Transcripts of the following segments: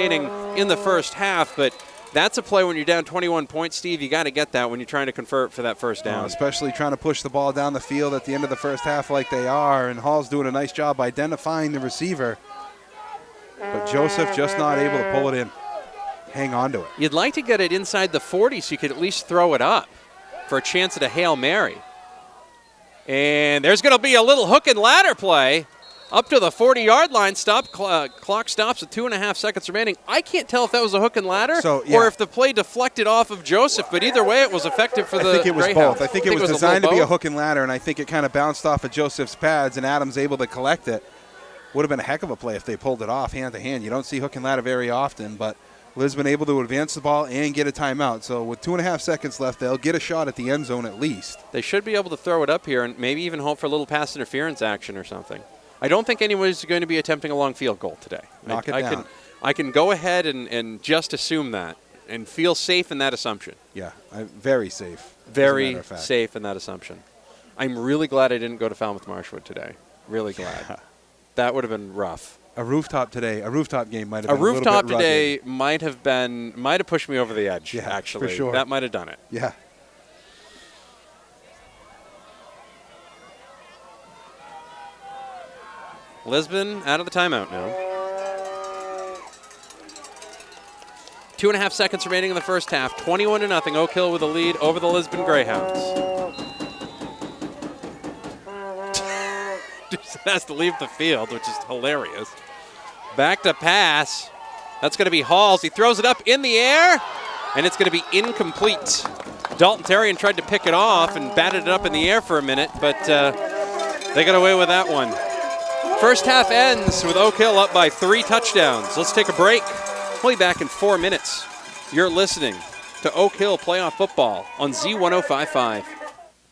in the first half, but that's a play when you're down 21 points, Steve. You got to get that when you're trying to convert for that first down. Especially trying to push the ball down the field at the end of the first half like they are, and Hall's doing a nice job identifying the receiver. But Joseph just not able to pull it in. Hang on to it. You'd like to get it inside the 40 so you could at least throw it up for a chance at a Hail Mary. And there's going to be a little hook and ladder play up to the 40-yard line. Clock stops with 2.5 seconds remaining. I can't tell if that was a hook and ladder or if the play deflected off of Joseph, but either way it was effective for the I think it was Greyhounds. both. I think it was designed to be a hook and ladder, and I think it kind of bounced off of Joseph's pads, and Adams able to collect it. Would have been a heck of a play if they pulled it off hand to hand. You don't see hook and ladder very often, but Lisbon able to advance the ball and get a timeout. So with 2.5 seconds left, they'll get a shot at the end zone at least. They should be able to throw it up here and maybe even hope for a little pass interference action or something. I don't think anyone's going to be attempting a long field goal today. Knock it down. I can go ahead and just assume that and feel safe in that assumption. Yeah, very safe. Very safe in that assumption. I'm really glad I didn't go to Falmouth Marshwood today. Really glad. That would have been rough. A rooftop game might have been a little bit rooftop rugged. today might have pushed me over the edge, actually. For sure. That might have done it. Yeah. Lisbon out of the timeout now. 2.5 seconds remaining in the first half. 21-0. Oak Hill with a lead over the Lisbon Greyhounds. Has to leave the field, which is hilarious. Back to pass. That's going to be Halls. He throws it up in the air, and it's going to be incomplete. Dalton Terrian tried to pick it off and batted it up in the air for a minute, but they got away with that one. First half ends with Oak Hill up by 3 touchdowns. Let's take a break. We'll be back in 4 minutes. You're listening to Oak Hill Playoff Football on Z1055.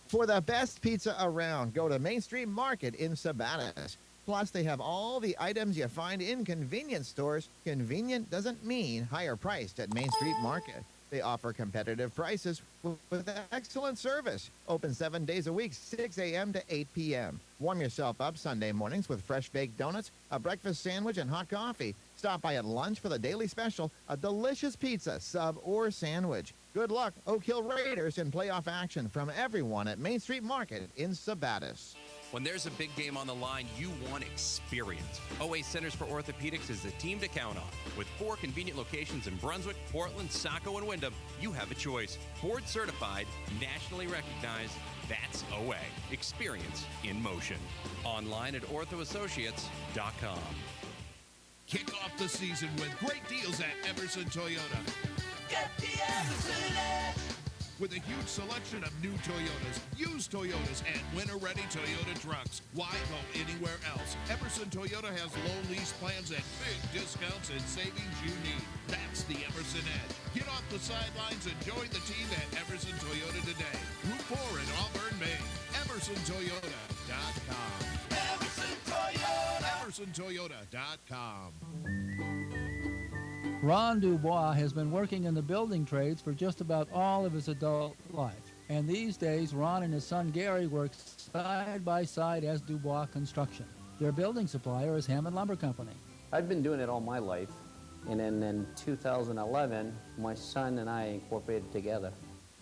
For the best pizza around, go to Main Street Market in Sabannas. Plus, they have all the items you find in convenience stores. Convenient doesn't mean higher priced at Main Street Market. They offer competitive prices with excellent service. Open 7 days a week, 6 a.m. to 8 p.m. Warm yourself up Sunday mornings with fresh baked donuts, a breakfast sandwich, and hot coffee. Stop by at lunch for the daily special, a delicious pizza, sub, or sandwich. Good luck, Oak Hill Raiders, in playoff action from everyone at Main Street Market in Sabattis. When there's a big game on the line, you want experience. OA Centers for Orthopedics is the team to count on. With 4 convenient locations in Brunswick, Portland, Saco, and Wyndham, you have a choice. Board certified, nationally recognized, that's OA. Experience in motion. Online at orthoassociates.com. Kick off the season with great deals at Emerson Toyota. Get the Emerson edge. With a huge selection of new Toyotas, used Toyotas, and winter-ready Toyota trucks. Why go anywhere else? Emerson Toyota has low lease plans and big discounts and savings you need. That's the Emerson Edge. Get off the sidelines and join the team at Emerson Toyota today. Route 4 in Auburn, Maine. EmersonToyota.com. Emerson Toyota. EmersonToyota.com. Ron Dubois has been working in the building trades for just about all of his adult life. And these days, Ron and his son Gary work side by side as Dubois Construction. Their building supplier is Hammond Lumber Company. I've been doing it all my life. And then in 2011, my son and I incorporated together.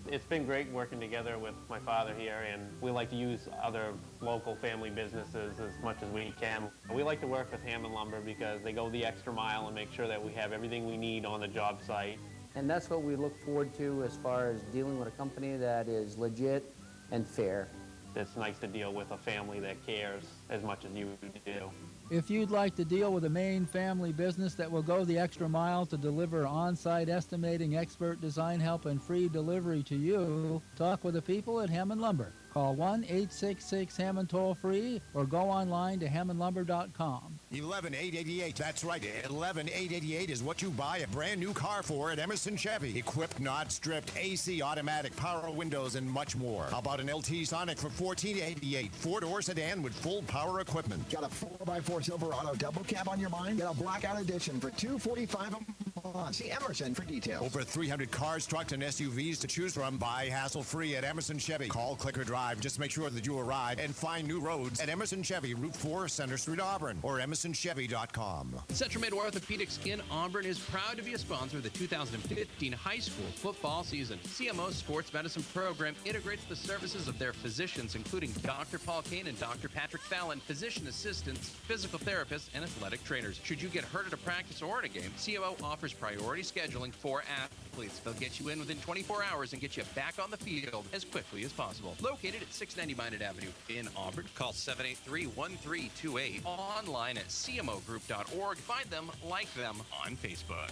It's been great working together with my father here, and we like to use other local family businesses as much as we can. We like to work with Hammond Lumber because they go the extra mile and make sure that we have everything we need on the job site. And that's what we look forward to as far as dealing with a company that is legit and fair. It's nice to deal with a family that cares as much as you do. If you'd like to deal with a Maine family business that will go the extra mile to deliver on-site estimating, expert design help, and free delivery to you, talk with the people at Hammond Lumber. Call 1-866-HAMMOND toll-free or go online to hammondlumber.com. 11888, that's right. 11888 is what you buy a brand new car for at Emerson Chevy. Equipped, not stripped, AC, automatic, power windows, and much more. How about an LT Sonic for $1488? 4-door sedan with full power equipment. Got a 4x4 Silverado double cab on your mind? Get a blackout edition for $245 a on. See Emerson for details. Over 300 cars, trucks, and SUVs to choose from. Buy hassle-free at Emerson Chevy. Call, click, or drive. Just make sure that you arrive and find new roads at Emerson Chevy, Route 4, Center Street, Auburn, or emersonchevy.com. Central Mid Orthopedics in Auburn is proud to be a sponsor of the 2015 high school football season. CMO's sports medicine program integrates the services of their physicians, including Dr. Paul Kane and Dr. Patrick Fallon, physician assistants, physical therapists, and athletic trainers. Should you get hurt at a practice or at a game, CMO offers priority scheduling for athletes. They'll get you in within 24 hours and get you back on the field as quickly as possible. Located at 690 Minot Avenue in Auburn. Call 783-1328. Online at cmogroup.org. Find them, like them on Facebook.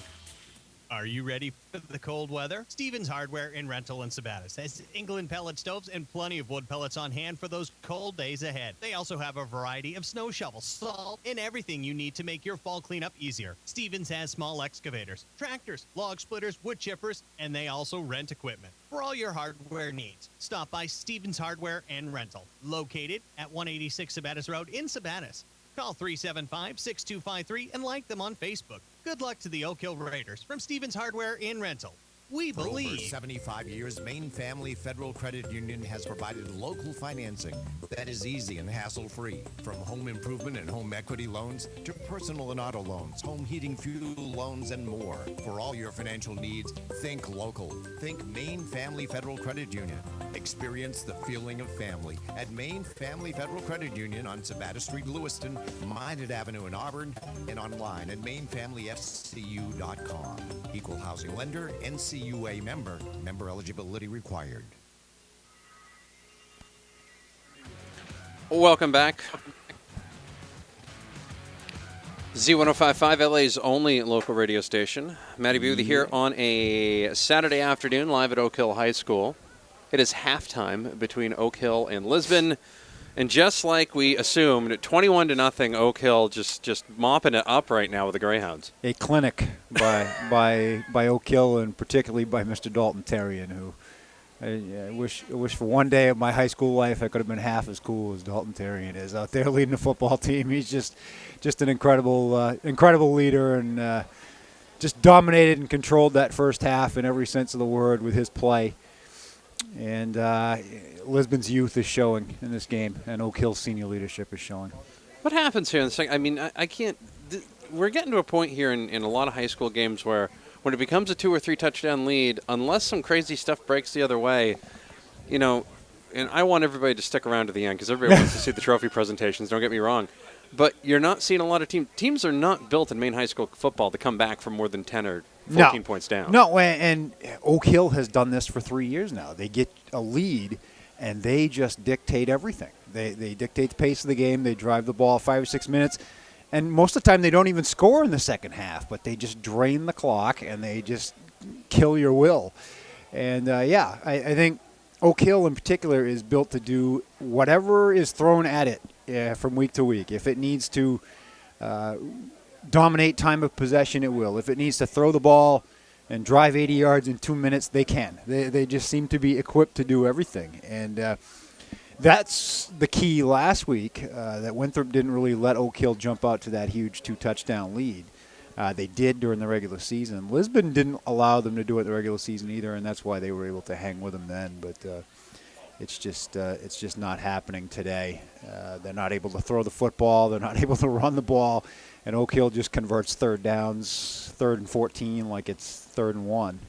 Are you ready for the cold weather? Stevens Hardware in Rental and Sabatis has England pellet stoves and plenty of wood pellets on hand for those cold days ahead. They also have a variety of snow shovels, salt, and everything you need to make your fall cleanup easier. Stevens has small excavators, tractors, log splitters, wood chippers, and they also rent equipment. For all your hardware needs, stop by Stevens Hardware and Rental, located at 186 Sabatis Road in Sabatis. Call 375-6253 and like them on Facebook. Good luck to the Oak Hill Raiders from Stevens Hardware in Rental. We For believe. over 75 years, Maine Family Federal Credit Union has provided local financing that is easy and hassle-free. From home improvement and home equity loans to personal and auto loans, home heating, fuel loans, and more. For all your financial needs, think local. Think Maine Family Federal Credit Union. Experience the feeling of family at Maine Family Federal Credit Union on Sabata Street, Lewiston, Minot Avenue in Auburn, and online at mainfamilyfcu.com. Equal housing lender, NCUA member. Member eligibility required. Welcome back. Z1055, LA's only local radio station. Matty B with you here on a Saturday afternoon live at Oak Hill High School. It is halftime between Oak Hill and Lisbon. And just like we assumed, 21-0, Oak Hill just mopping it up right now with the Greyhounds. A clinic by Oak Hill, and particularly by Mr. Dalton Terrian, who I wish for one day of my high school life I could have been half as cool as Dalton Terrian is out there leading the football team. He's just an incredible leader, and just dominated and controlled that first half in every sense of the word with his play. And Lisbon's youth is showing in this game, and Oak Hill's senior leadership is showing. What happens here in the second? I mean, I can't. We're getting to a point here in a lot of high school games where when it becomes a 2 or 3 touchdown lead, unless some crazy stuff breaks the other way, you know, and I want everybody to stick around to the end because everybody wants to see the trophy presentations, don't get me wrong. But you're not seeing a lot of teams are not built in Maine high school football to come back from more than 10 or 14 points down. No, and Oak Hill has done this for 3 years now. They get a lead, and they just dictate everything. They dictate the pace of the game. They drive the ball 5 or 6 minutes. And most of the time they don't even score in the second half, but they just drain the clock, and they just kill your will. And, I think Oak Hill in particular is built to do whatever is thrown at it from week to week. If it needs to dominate time of possession, it will. If it needs to throw the ball and drive 80 yards in 2 minutes, they can. They just seem to be equipped to do everything. And that's the key last week, that Winthrop didn't really let Oak Hill jump out to that huge 2-touchdown lead. They did during the regular season. Lisbon didn't allow them to do it in the regular season either, and that's why they were able to hang with them then. But it's just not happening today. They're not able to throw the football. They're not able to run the ball. And Oak Hill just converts third downs, 3rd and 14, like it's 3rd and 1.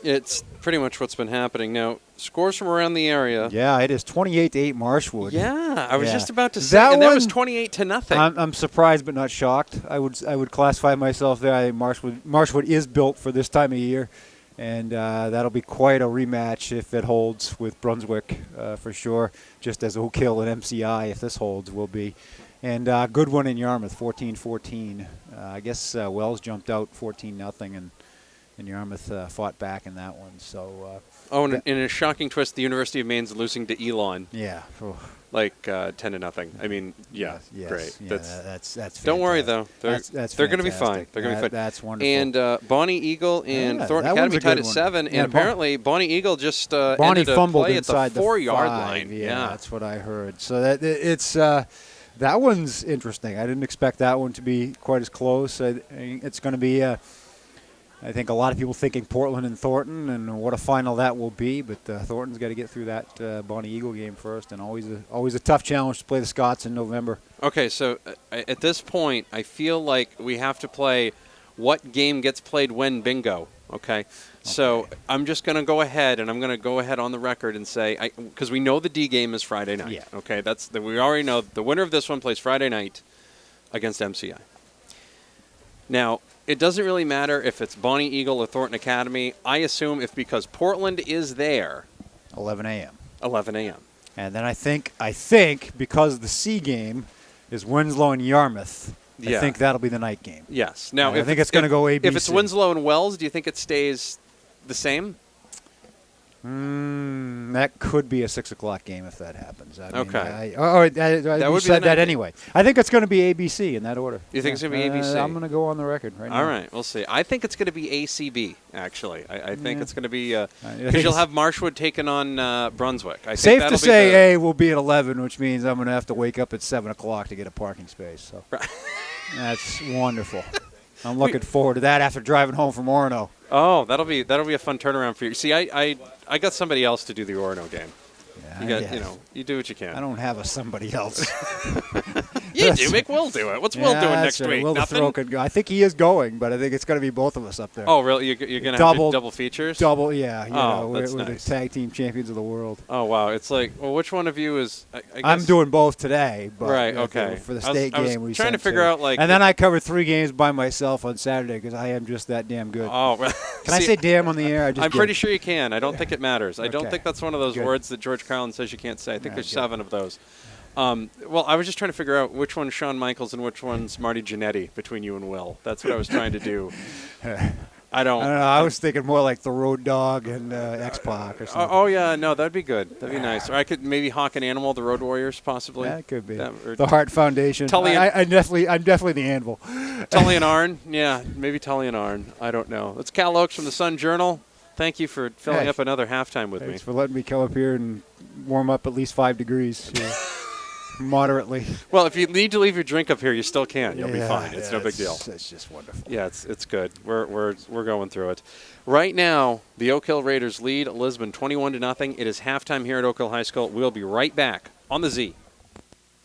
It's pretty much what's been happening. Now, scores from around the area. Yeah, it is 28-8 Marshwood. Yeah, I was just about to say, that was 28-0. I'm surprised but not shocked. I would classify myself there. I think Marshwood is built for this time of year, and that'll be quite a rematch if it holds with Brunswick for sure, just as Oak Hill and MCI, if this holds, will be. And good one in Yarmouth, 14-14. I guess Wells jumped out 14-0, and Yarmouth fought back in that one. So. And in a shocking twist, the University of Maine's losing to Elon. Yeah. Like 10-0. I mean, yeah, yes, great. Yeah, that's fantastic. Don't worry though. They're going to be fine. They're going to be fine. That's wonderful. And Bonnie Eagle and Thornton Academy tied at 7, and apparently Bonnie Eagle just ended a play at the 4-yard line. Yeah, that's what I heard. So it's that one's interesting. I didn't expect that one to be quite as close. It's going to be I think a lot of people thinking Portland and Thornton, and what a final that will be. But Thornton's got to get through that Bonnie Eagle game first, and always a tough challenge to play the Scots in November. Okay, so at this point, I feel like we have to play what game gets played when bingo. Okay, so I'm just going to go ahead, and I'm going to go ahead on the record and say, because we know the D game is Friday night. Yeah. Okay, we already know the winner of this one plays Friday night against MCI. Now, it doesn't really matter if it's Bonnie Eagle or Thornton Academy. I assume because Portland is there, 11 a.m. 11 a.m. And then I think because the C game is Winslow and Yarmouth, I think that'll be the night game. Yes. Now, I think it's going to go ABC. If it's Winslow and Wells, do you think it stays the same? That could be a 6 o'clock game if that happens. I mean, okay. That would said that anyway. I think it's going to be ABC in that order. You think it's going to be ABC? I'm going to go on the record right now. All right, we'll see. I think it's going to be ACB, actually. I think it's going to be because you'll have Marshwood taking on Brunswick. I think safe to say A will be at 11, which means I'm going to have to wake up at 7 o'clock to get a parking space. So that's wonderful. I'm looking forward to that after driving home from Orono. Oh, that'll be a fun turnaround for you. See, I got somebody else to do the Orono game. Yeah, you do what you can. I don't have a somebody else. You do. Make Will do it. What's Will doing next week? Will Nothing? could go. I think he is going, but I think it's going to be both of us up there. Oh, really? You're going to have double features? Double, yeah. We're the tag team champions of the world. Oh, wow. It's like, well, which one of you is? I guess, I'm doing both today. But right. Okay. For the state game, I was trying to figure out like. And then I covered 3 games by myself on Saturday because I am just that damn good. Oh, well, can I say damn on the air? I'm pretty sure you can. I don't think it matters. I don't Okay. think that's one of those Good. words that George Carlin says you can't say. I think there's 7 of those. Well, I was just trying to figure out which one's Shawn Michaels and which one's Marty Jannetty between you and Will. That's what I was trying to do. I don't know. I was thinking more like the Road Dogg and X-Pac or something. Oh, yeah. No, that'd be good. That'd be nice. Or I could maybe Hawk and Animal, the Road Warriors, possibly. Yeah, it could be. Or The Hart Foundation. I'm definitely the Anvil. Tully and Arn. Yeah, maybe Tully and Arn. I don't know. It's Cal Oakes from the Sun Journal. Thank you for filling up another halftime with me. Thanks for letting me come up here and warm up at least 5 degrees. Moderately. Well, if you need to leave your drink up here, you still can. You'll be fine. It's no big deal. It's just wonderful. Yeah, it's good. We're going through it. Right now, the Oak Hill Raiders lead Lisbon 21-0. It is halftime here at Oak Hill High School. We'll be right back on the Z.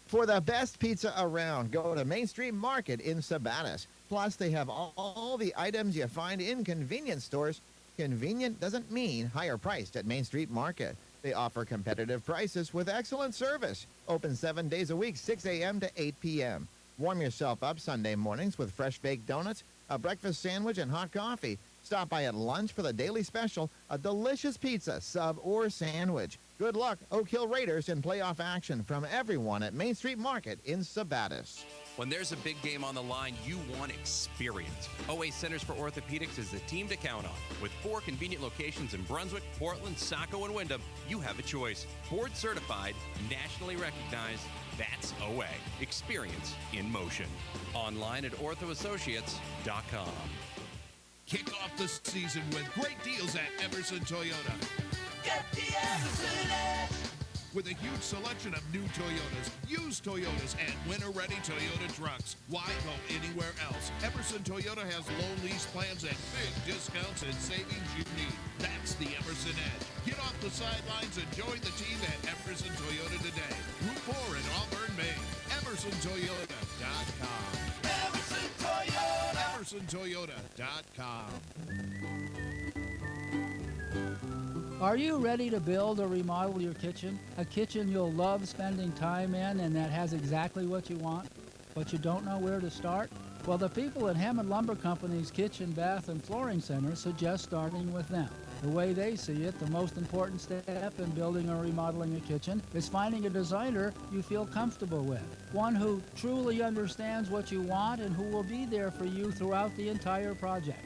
For the best pizza around, go to Main Street Market in Sabatis. Plus, they have all the items you find in convenience stores. Convenient doesn't mean higher priced at Main Street Market. They offer competitive prices with excellent service. Open 7 days a week, 6 a.m. to 8 p.m. Warm yourself up Sunday mornings with fresh baked donuts, a breakfast sandwich, and hot coffee. Stop by at lunch for the daily special, a delicious pizza, sub, or sandwich. Good luck, Oak Hill Raiders, in playoff action from everyone at Main Street Market in Sabatis. When there's a big game on the line, you want experience. OA Centers for Orthopedics is the team to count on. With 4 convenient locations in Brunswick, Portland, Saco, and Windham, you have a choice. Board certified, nationally recognized, that's OA. Experience in motion. Online at orthoassociates.com. Kick off the season with great deals at Emerson Toyota. Get the Emerson edge. With a huge selection of new Toyotas, used Toyotas, and winter-ready Toyota trucks. Why go anywhere else? Emerson Toyota has low lease plans and big discounts and savings you need. That's the Emerson Edge. Get off the sidelines and join the team at Emerson Toyota today. Route 4 in Auburn, Maine. EmersonToyota.com. Emerson Toyota. EmersonToyota.com. Are you ready to build or remodel your kitchen? A kitchen you'll love spending time in and that has exactly what you want, but you don't know where to start? Well, the people at Hammond Lumber Company's Kitchen, Bath, and Flooring Center suggest starting with them. The way they see it, the most important step in building or remodeling a kitchen is finding a designer you feel comfortable with. One who truly understands what you want and who will be there for you throughout the entire project.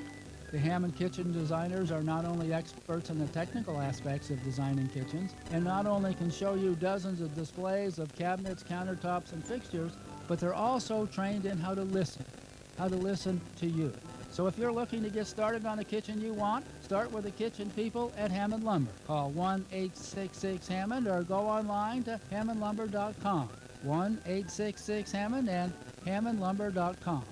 The Hammond kitchen designers are not only experts in the technical aspects of designing kitchens, and not only can show you dozens of displays of cabinets, countertops, and fixtures, but they're also trained in how to listen to you. So if you're looking to get started on a kitchen you want, start with the kitchen people at Hammond Lumber. Call 1-866-HAMMOND or go online to hammondlumber.com. 1-866-HAMMOND and hammondlumber.com.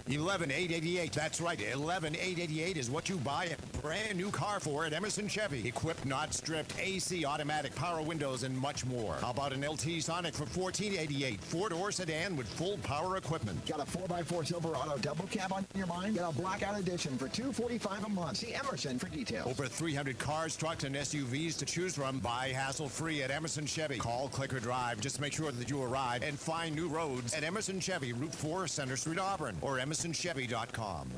11,888. That's right. 11,888 is what you buy a brand new car for at Emerson Chevy. Equipped, not stripped, AC, automatic, power windows, and much more. How about an LT Sonic for $14,888? Four-door sedan with full power equipment. Got a 4x4 Silverado double cab on your mind? Get a blackout edition for $245 a month. See Emerson for details. Over 300 cars, trucks, and SUVs to choose from. Buy hassle-free at Emerson Chevy. Call, click, or drive. Just make sure that you arrive and find new roads at Emerson Chevy, Route 4, Center Street, Auburn, or emersonchevy.com.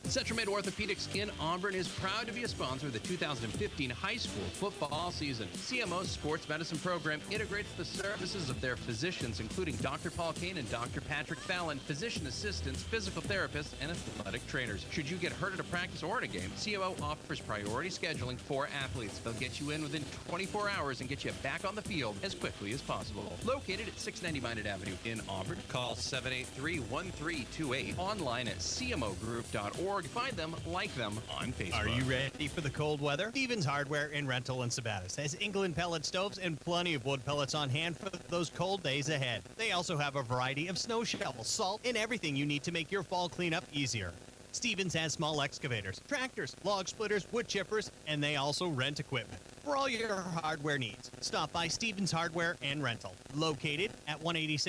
Central Mid Orthopedics in Auburn is proud to be a sponsor of the 2015 high school football season. CMO's sports medicine program integrates the services of their physicians, including Dr. Paul Kane and Dr. Patrick Fallon, physician assistants, physical therapists, and athletic trainers. Should you get hurt at a practice or in a game, CMO offers priority scheduling for athletes. They'll get you in within 24 hours and get you back on the field as quickly as possible. Located at 690 Minot Avenue in Auburn, call 783-1328. Online at cmogroup.org. Find them, like them on Facebook. Are you ready for the cold weather? Stevens Hardware in Rental and Sabatis has England pellet stoves and plenty of wood pellets on hand for those cold days ahead. They also have a variety of snow shovels, salt, and everything you need to make your fall cleanup easier. Stevens has small excavators, tractors, log splitters, wood chippers, and they also rent equipment. For all your hardware needs, stop by Stevens Hardware and Rental, located at 186